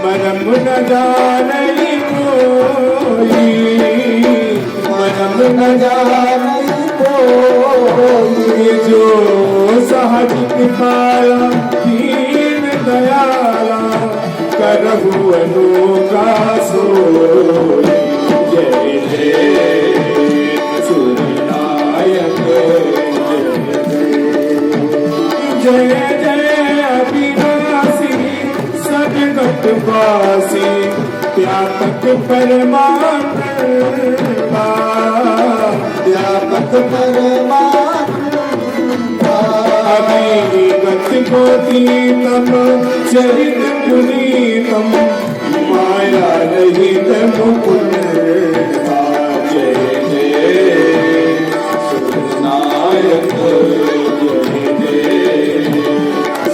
मनम न जाने कोई, मनम न जाने कोई, जो सहज कृपाला दीन दयाला करहु अनुका सोई। जय जय सूर्यनायक, जय जय अविनाशी सदगतवासी, व्यापक परमात्मा, व्यापक परमात्मा। अभिगत गोतीतम चरित पुनीतम, माया रहित मुकुंद। जय जय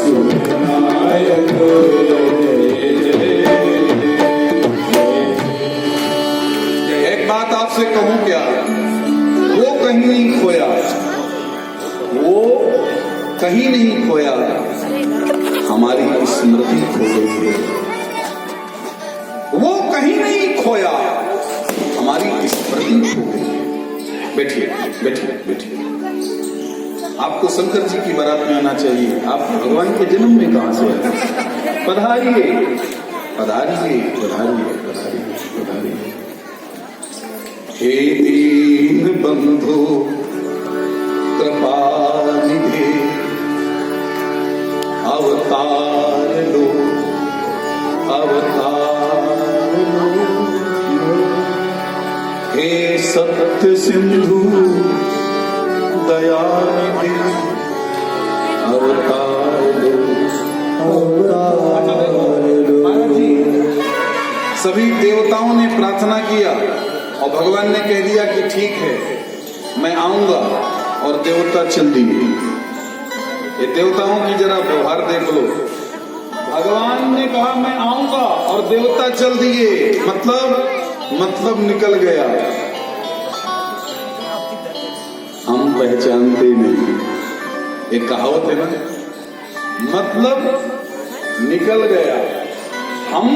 सूर्यनायक, जय जय सूर्यनायक। आपसे कहूं क्या, वो कहीं नहीं खोया, वो कहीं नहीं खोया, हमारी स्मृति खो गई है। वो कहीं नहीं खोया, हमारी स्मृति खो गई है। बैठिए बैठिए बैठिए। आपको शंकर जी की बारात में आना चाहिए। आप भगवान के जन्म में कहां से आए? पधारिए पधारिए पधारिए पधारिए पधारिए। हे दीन बंधु कृपा निधे, अवतार लो अवतार लो। हे सत्य सिंधु दया निधे, अवतार लो अवतार लो। सभी देवताओं ने प्रार्थना किया और भगवान ने कह दिया कि ठीक है मैं आऊंगा, और देवता चल दिए। ये देवताओं की जरा व्यवहार देख लो। भगवान ने कहा मैं आऊंगा और देवता चल दिए, मतलब निकल गया। हम पहचानते नहीं, एक कहावत है ना, मतलब निकल गया, हम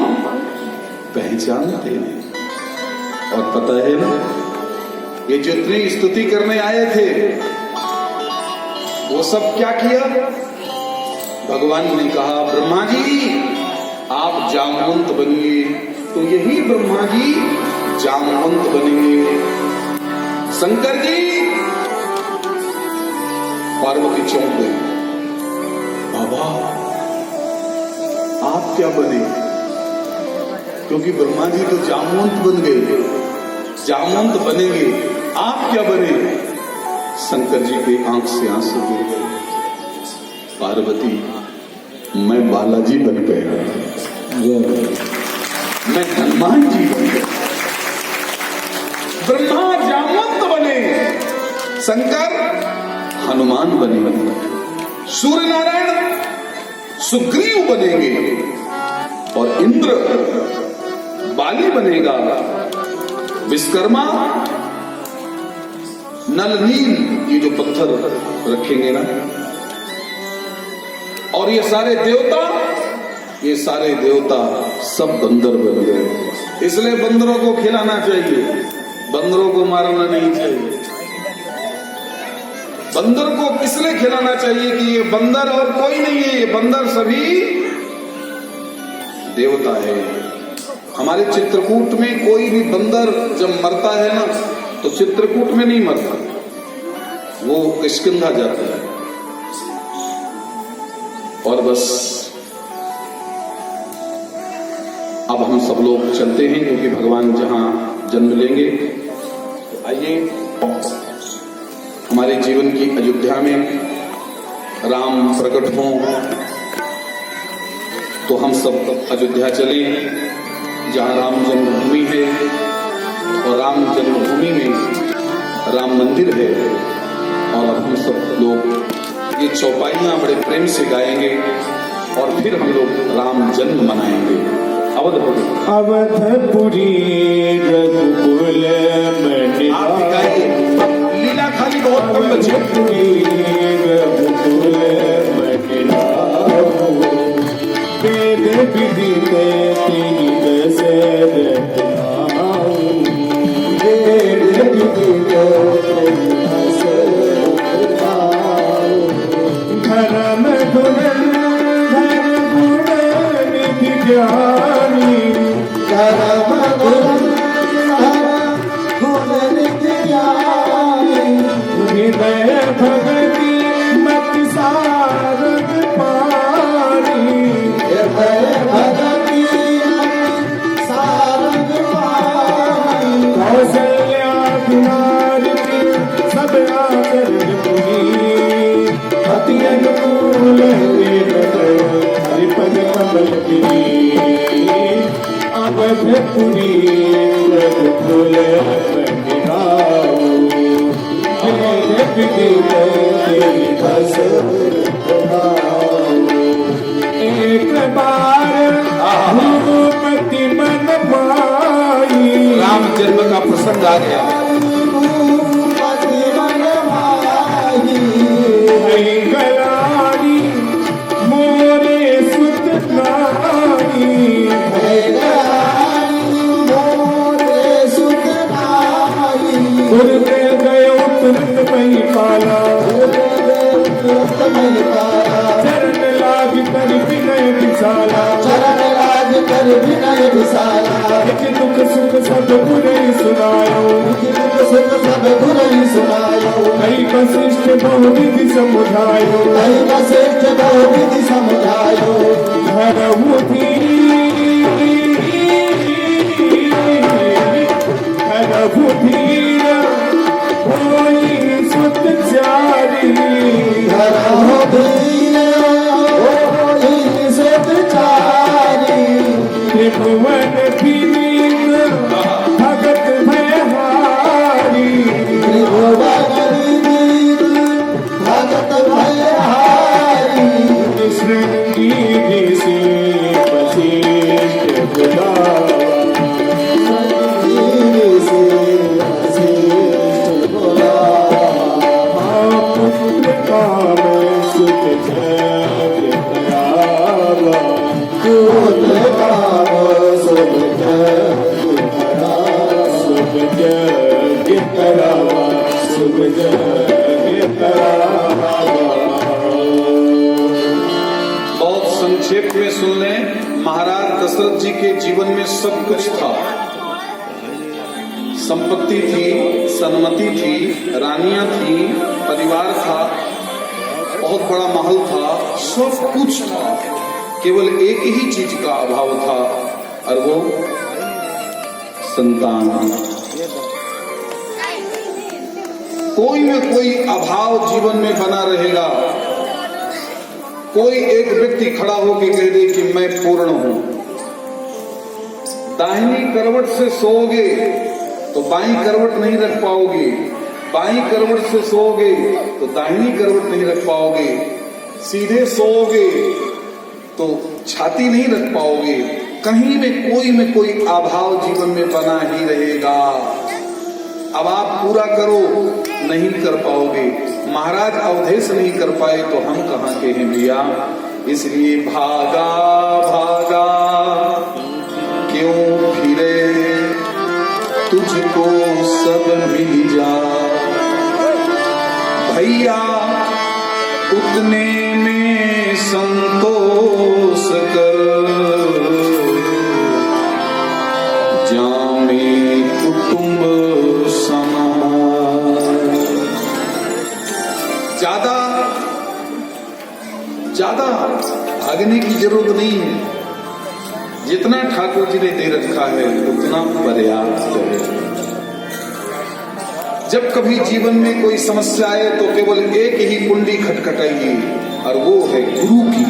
पहचानते नहीं। और पता है ना, ये जितनी स्तुति करने आए थे वो सब क्या किया? भगवान ने कहा ब्रह्मा जी आप जामवंत बनिए, तो यही ब्रह्मा जी जामवंत बनेंगे। शंकर जी, पार्वती चौंक गई, बाबा आप क्या बने? क्योंकि ब्रह्मा जी तो जामवंत बन गए, जामवंत बनेंगे, आप क्या बने? शंकर जी के आंख से आंसू गिर गए। पार्वती मैं बालाजी बन गया, मैं हनुमान जी बन गया। ब्रह्मा जामवंत बने, शंकर हनुमान बने, सूर्य नारायण सुग्रीव बनेंगे और इंद्र बाली बनेगा, विश्वकर्मा नल नील ये जो पत्थर रखेंगे ना, और ये सारे देवता सब बंदर बन गए। इसलिए बंदरों को खिलाना चाहिए, बंदरों को मारना नहीं चाहिए। बंदर को इसलिए खिलाना चाहिए कि ये बंदर और कोई नहीं है, ये बंदर सभी देवता है। हमारे चित्रकूट में कोई भी बंदर जब मरता है ना, तो चित्रकूट में नहीं मरता, वो किष्किंधा जाता है। और बस अब हम सब लोग चलते हैं क्योंकि भगवान जहां जन्म लेंगे। तो आइए हमारे जीवन की अयोध्या में राम प्रकट हों तो हम सब अयोध्या चलें जहां राम जन्मभूमि है और राम जन्मभूमि में राम मंदिर है। और अब हम सब लोग ये चौपाइयां बड़े प्रेम से गाएंगे और फिर हम लोग राम जन्म मनाएंगे। अवधपुरी रघुकुल आप गाइए, लीला खाली बहुत कम बचे। रघुकुल वेद विदित दशरथ वेद विदित धर्म धुरंधर गुण निधि ज्ञानी धर्म धुरंधर गुण निधि ज्ञानी हृदय भगति मत सारद पानी हृदय भगति मत सारद पानी कौशल्या कुमारी सब आचरण पुनी अति अनुकूल हरिपद कमल अवधपुरी रघुकुल एक बार भूपति मन माई राम जन्म का प्रसंग आ गया। गलानी मोरे सुत नानी मोरे सुत नानी उड़ते गयो तुरंत मही पाला चरण लाग कर विनय विशाला चरण लाग कर विनय विशाला दुख सुख सब बुरे सुनायो दुख सुख सब बुरे सुनायो कई वशिष्ठ बहुविधि समुझायो कई वशिष्ठ बहुविधि समुझायो धरहु धीर होई सुत चारी धरहु धीर होई सुत चारी त्रिभुवन विनीत भगत भयहारी त्रिभुवन विनीत भगत भयहारी श्रृंगी से वशिष्ठ बुलावा पुत्र काम सुख जग करावा पुत्र काम सुख जग करावा सुख जग करावा। बहुत संक्षेप में सुन लें। महाराज दशरथ जी के जीवन में सब कुछ था। संपत्ति थी, सन्मति थी, रानियां थी, परिवार था, बहुत बड़ा महल था, सब कुछ था। केवल एक ही चीज का अभाव था और वो संतान। कोई न कोई अभाव जीवन में बना रहेगा। कोई एक व्यक्ति खड़ा होकर कह दे कि मैं पूर्ण हूं। दाहिनी करवट से सोओगे तो बाईं करवट नहीं रख पाओगे, बाईं करवट से सोओगे तो दाहिनी करवट नहीं रख पाओगे, सीधे सोओगे तो छाती नहीं रख पाओगे। कहीं में कोई अभाव जीवन में बना ही रहेगा। अब आप पूरा करो, नहीं कर पाओगे। महाराज अवधेश नहीं कर पाए तो हम कहां के हैं भैया। इसलिए भागा भागा क्यों फिरे, तुझको सब मिल जा भैया, उतने में संतोष कर, जामे कुटुंब समाज। ज्यादा भागने की जरूरत नहीं है। जितना ठाकुर जी ने दे रखा है उतना पर्याप्त है। जब कभी जीवन में कोई समस्या आए तो केवल एक ही कुंडी खटखटाइए और वो है गुरु की।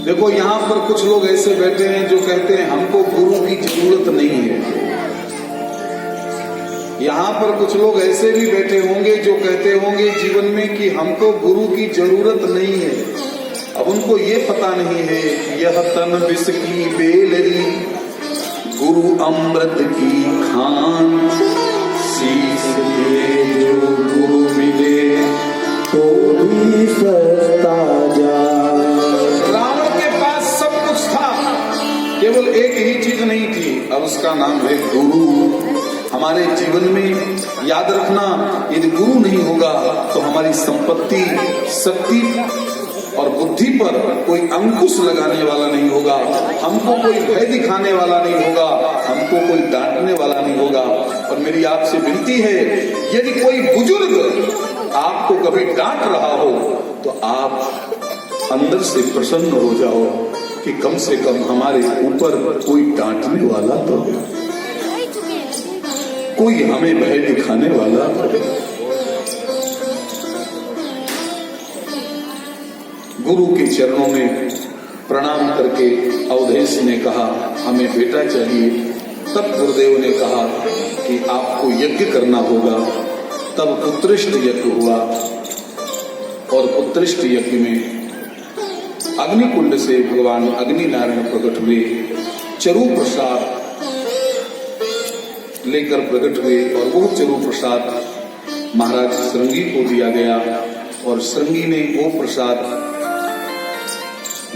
देखो यहाँ पर कुछ लोग ऐसे बैठे हैं जो कहते हैं हमको गुरु की जरूरत नहीं है। यहाँ पर कुछ लोग ऐसे भी बैठे होंगे जो कहते होंगे जीवन में कि हमको गुरु की जरूरत नहीं है। अब उनको ये पता नहीं है यह तन विष की बेलरी गुरु अमृत की खान, शीश दे जो गुरु मिले तो भी सस्ता जा। रावण के पास सब कुछ था, केवल एक ही चीज नहीं थी, अब उसका नाम है गुरु। हमारे जीवन में याद रखना, यदि गुरु नहीं होगा तो हमारी संपत्ति, शक्ति और बुद्धि पर कोई अंकुश लगाने वाला नहीं होगा, हमको कोई भय दिखाने वाला नहीं होगा, हमको कोई डांटने वाला नहीं होगा। और मेरी आपसे विनती है, यदि कोई बुजुर्ग आपको कभी डांट रहा हो तो आप अंदर से प्रसन्न हो जाओ कि कम से कम हमारे ऊपर कोई डांटने वाला तो है, कोई हमें भय दिखाने वाला तो है। गुरु के चरणों में प्रणाम करके अवधेश ने कहा हमें बेटा चाहिए। तब गुरुदेव ने कहा कि आपको यज्ञ करना होगा। तब पुत्रिष्ट यज्ञ हुआ और पुत्रिष्ट यज्ञ में अग्निकुंड से भगवान अग्नि नारायण प्रकट हुए, चरु प्रसाद लेकर प्रकट हुए और वो चरु प्रसाद महाराज श्रृंगी को दिया गया और श्रृंगी ने वो प्रसाद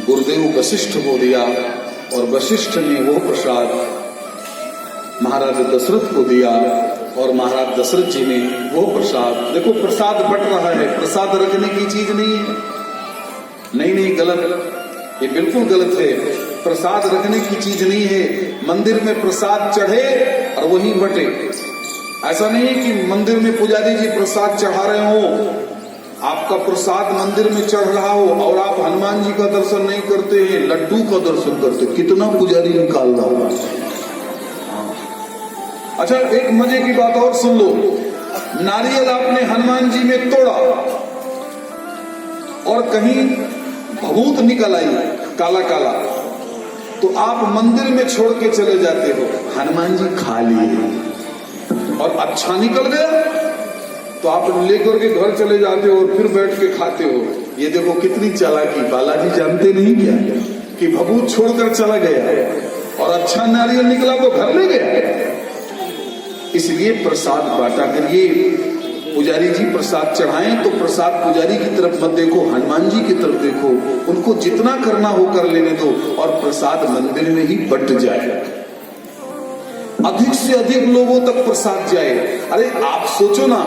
गुरुदेव वशिष्ठ को दिया और वशिष्ठ ने वो प्रसाद महाराज दशरथ को दिया और महाराज दशरथ जी ने वो प्रसाद। देखो प्रसाद बट रहा है, प्रसाद रखने की चीज नहीं है। नहीं गलत, ये बिल्कुल गलत है। प्रसाद रखने की चीज नहीं है। मंदिर में प्रसाद चढ़े और वहीं बटे। ऐसा नहीं है कि मंदिर में पुजारी जी प्रसाद चढ़ा रहे हो, आपका प्रसाद मंदिर में चढ़ रहा हो और आप हनुमान जी का दर्शन नहीं करते हैं, लड्डू का दर्शन करते, कितना पुजारी निकाल रहा होगा। अच्छा, एक मजे की बात और सुन लो। नारियल आपने हनुमान जी में तोड़ा और कहीं भभूत निकल आई काला काला, तो आप मंदिर में छोड़ के चले जाते हो, हनुमान जी खा लिए और अच्छा निकल गया तो आप लेकर के घर चले जाते हो और फिर बैठ के खाते हो। ये देखो कितनी चालाकी। बालाजी जानते नहीं क्या कि भभूत छोड़कर चला गया और अच्छा नारियल निकला तो घर ले गया। इसलिए प्रसाद बांटा करिए। पुजारी जी प्रसाद चढ़ाएं तो प्रसाद पुजारी की तरफ मत देखो, हनुमान जी की तरफ देखो। उनको जितना करना हो कर लेने दो और प्रसाद मंदिर में ही बट जाए, अधिक से अधिक लोगों तक प्रसाद जाए। अरे आप सोचो ना,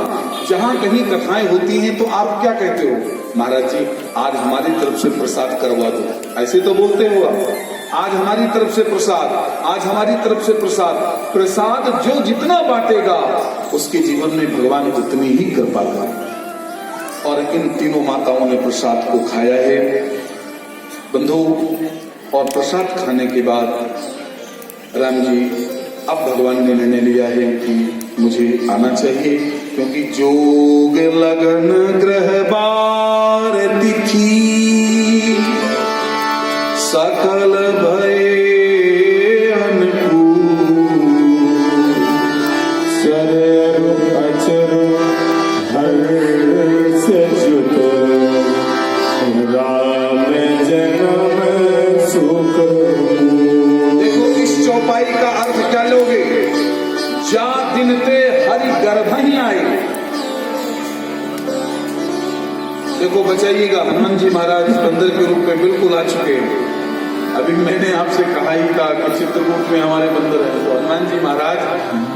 जहां कहीं कथाएं होती हैं तो आप क्या कहते हो, महाराज जी आज हमारी तरफ से प्रसाद करवा दो, ऐसे तो बोलते हो आप। आज हमारी तरफ से प्रसाद, आज हमारी तरफ से प्रसाद। प्रसाद जो जितना बांटेगा उसके जीवन में भगवान उतनी ही कृपा करेगा। और इन तीनों माताओं ने प्रसाद को खाया है बंधु। और प्रसाद खाने के बाद राम जी अब भगवान ने निर्णय लिया है कि मुझे आना चाहिए, क्योंकि जोग लगन ग्रह बार तिथि सकल भय अनुकूल, चरु अचरु हर्ष जुत राम जन्म सुख। देखो इस चौपाई का अर्थ क्या लोगे, जा दिन ते हरि गर्भ ही आए। देखो बचाइएगा, हनुमान जी महाराज बंदर के रूप में बिल्कुल आ चुके हैं। अभी मैंने आपसे कहा ही था कि चित्रकूट में हमारे बंदर है, तो हनुमान जी महाराज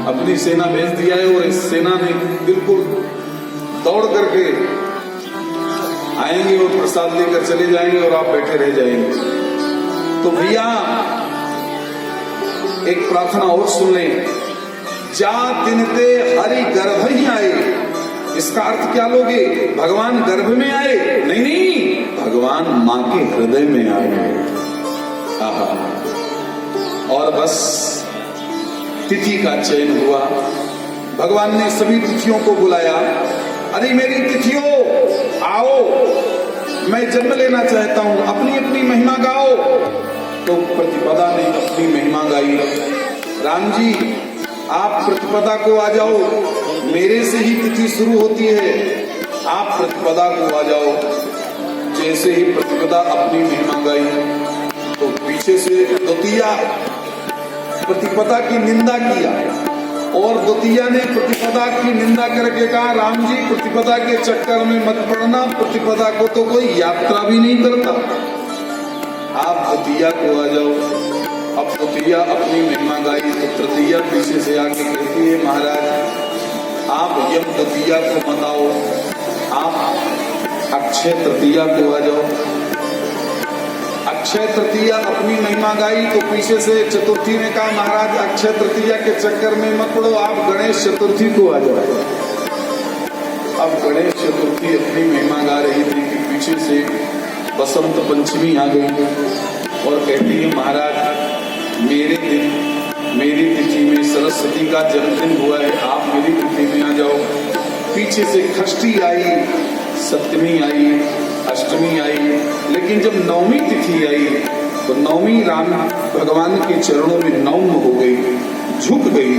अपनी सेना भेज दिया है और इस सेना ने बिल्कुल दौड़ करके आएंगे और प्रसाद लेकर चले जाएंगे और आप बैठे रह जाएंगे। तो भैया एक प्रार्थना और सुन लें, जा दिन ते हरि गर्भ ही आए। इसका अर्थ क्या लोगे, भगवान गर्भ में आए? नहीं, भगवान मां के हृदय में आए। और बस तिथि का चयन हुआ। भगवान ने सभी तिथियों को बुलाया, अरे मेरी तिथियों आओ, मैं जन्म लेना चाहता हूं, अपनी अपनी महिमा गाओ। तो प्रतिपदा ने अपनी महिमा गाई। राम जी आप प्रतिपदा को आ जाओ, मेरे से ही तिथि शुरू होती है, आप प्रतिपदा को आ जाओ। जैसे ही प्रतिपदा अपनी महिमा गाई तो पीछे से द्वितीया प्रतिपदा की निंदा किया, और द्वितीया ने प्रतिपदा की निंदा करके कहा राम जी प्रतिपदा के चक्कर में मत पड़ना, प्रतिपदा को तो कोई यात्रा भी नहीं करता, आप द्वितीया को आ जाओ। अब तृतीया अपनी महिमा गाई तो तृतीया पीछे से आके कहती है महाराज आप यम तृतीया को मत आओ, आप अक्षय तृतीया को आ जाओ। अक्षय तृतीया अपनी महिमा गाई तो पीछे से चतुर्थी ने कहा महाराज अक्षय तृतीया के चक्कर में मत पड़ो, आप गणेश चतुर्थी को आ जाओ। अब गणेश चतुर्थी अपनी महिमा गा रही थी कि पीछे से बसंत पंचमी आ गई और कहती है महाराज मेरे दिन मेरी तिथि में सरस्वती का जन्मदिन हुआ है, आप मेरी तिथि में आ जाओ। पीछे से षष्ठी आई, सप्तमी आई, अष्टमी आई, लेकिन जब नवमी तिथि आई तो नवमी राम भगवान के चरणों में नौम हो गई, झुक गई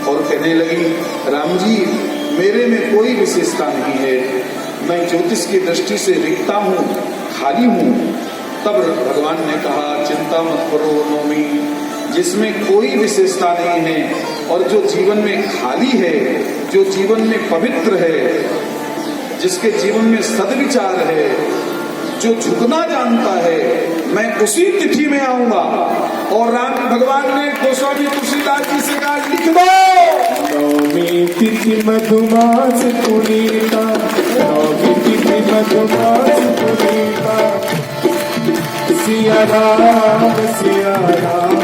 और कहने लगी राम जी मेरे में कोई विशेषता नहीं है, मैं ज्योतिष की दृष्टि से रिक्ता हूँ, खाली हूँ। तब भगवान ने कहा चिंता मत करो नौमी, जिसमें कोई विशेषता नहीं है और जो जीवन में खाली है, जो जीवन में पवित्र है, जिसके जीवन में सद्विचार है, जो झुकना जानता है, मैं उसी तिथि में आऊंगा। और राम भगवान ने गोस्वामी तुलसीदास जी से कहा लिख दो नौमी तिथि मधुमास पुनीता, नौमी तिथि मधुमास पुनीता, सिया राम सिया राम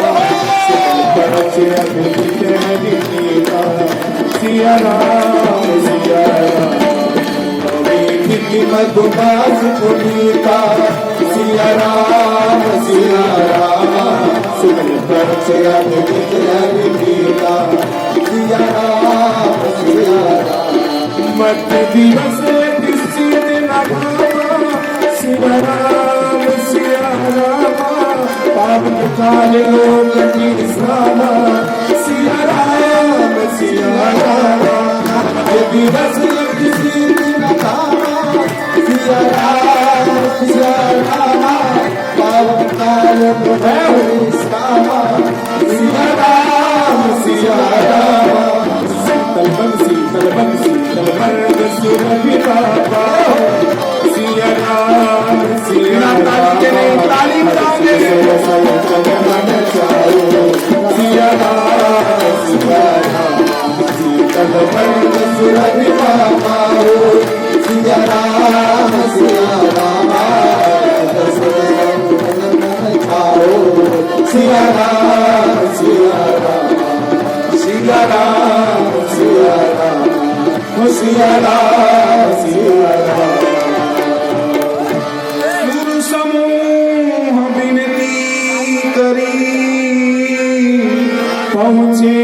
सिया राम सिया राम। मधुमास पुनीता सिया राम सिया राम, सुन पर सिया गीता सिया राम सिया राम। मत दिवस निश्चित नगावा सिया राम सिया राम, पावन काल लोक की श्रामा सिया राम सिया राम। दिवस निश्चित नगावा सिया राम सिया राम, पावन काल लोक की श्रामा सिया राम सिया राम। शीतल बंसी तलमर्द सुरभि बाबा सिया राम सिया राम। ताली बजाओगे मन चाहो सिया राम सिया राम। शीतल बंद सुरभि बाबा सिया राम सिया राम। सिया राम सिया राम सिया राम सिया राम सिया राम सिया राम। गुरु समूह विनती करी पहुँचे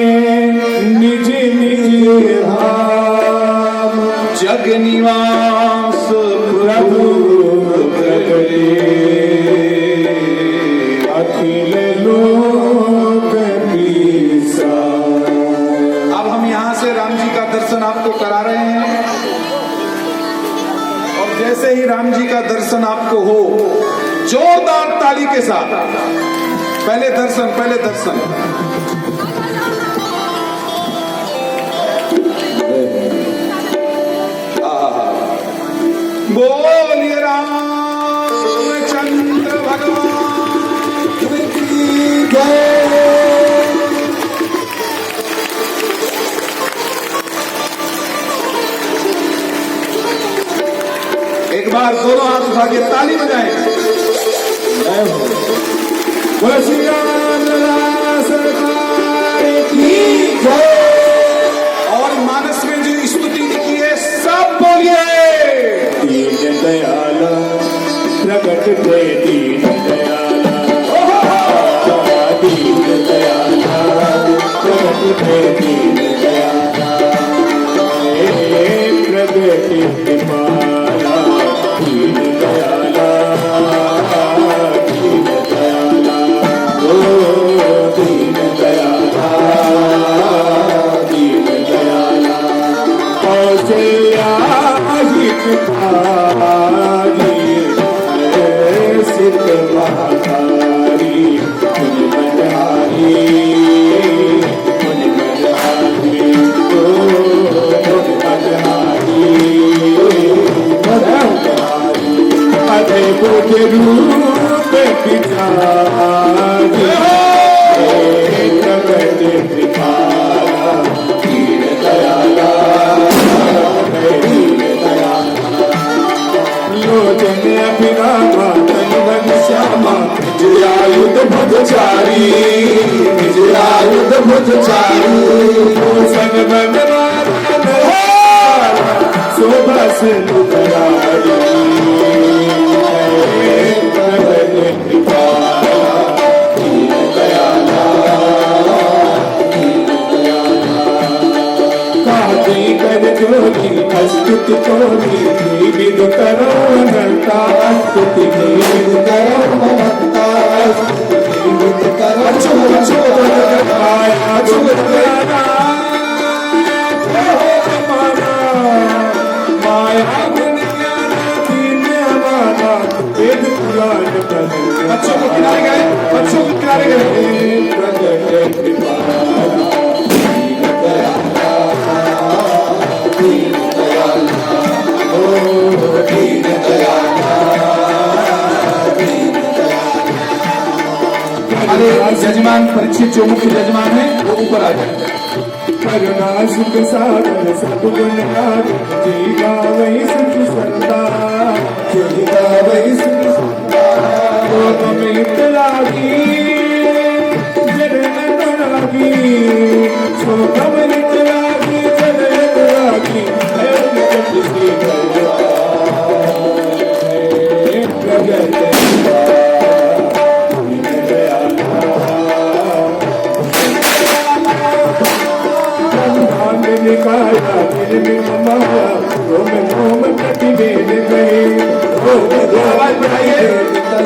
निज निज धाम, जग निवास प्रभु प्रगटे अखिल लोक पीसा। अब हम यहाँ से राम जी का दर्शन आपको करा रहे हैं और जैसे ही राम जी का दर्शन आपको हो जोरदार ताली के साथ पहले दर्शन बोलिए रामचंद्र भगवान की जय। एक बार दोनों हाथ उठा के ताली बजाएं। बोलो श्री राम सरकार की जय। और मानस में जो स्तुति लिखी है सब बोलिए। दीन दयाल प्रगट हुए दीन दयाल, दीन दयाल महाकारी मुनि मनहारी मुनि मनहारी ओ मुनि मनहारी मनहारी अरे बुध रूप बिचारी प्रगट कृपाला दीन दयाला दीन दयाला लोचन अभिरामा तन श्यामा निज आयुध भुजचारी निज आयुध भुजचारी सन शोभा से लुटाई प्रगट कृपाला दीन दयाला काजी कर जोगी अस्तुति कोरी विद करो अनंता स्तुति विद करो अनंता स्तुति विद करो अच्छो आया जुगराना माया गुण ज्ञान दीन हमारा वेद पुराण अच्छो को किनारे गए अच्छो को किनारे गए प्रगट कृपाला दीन दयाला ओ दीन दयाला दीन दयाला। हमारे जजमान परीक्षित जो मुख्य जजमान है वो ऊपर आ जाए। करुणा सुख सागर सद्गुण गावे जी गावै सुख संता जी गावै सुख संता ओ अमित लागी जन लागी सो अमित लागी जन लागी जग सी प्रगट निकाया निर्मित माया रोम रोम प्रतिवेद गए आवाज बढ़ाइए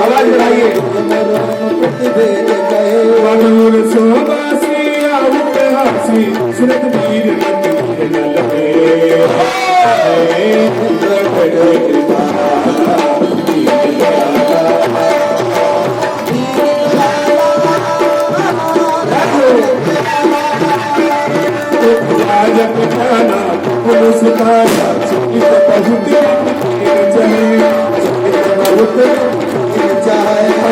आवाज बढ़ाइए। प्रतिवेद गए मनोर शोभासी उपहासी सुरत वीर मंदिर न लगे प्रगट कृपाला दीन दयाला राजपठाना पुरुष काया सुखित बहुत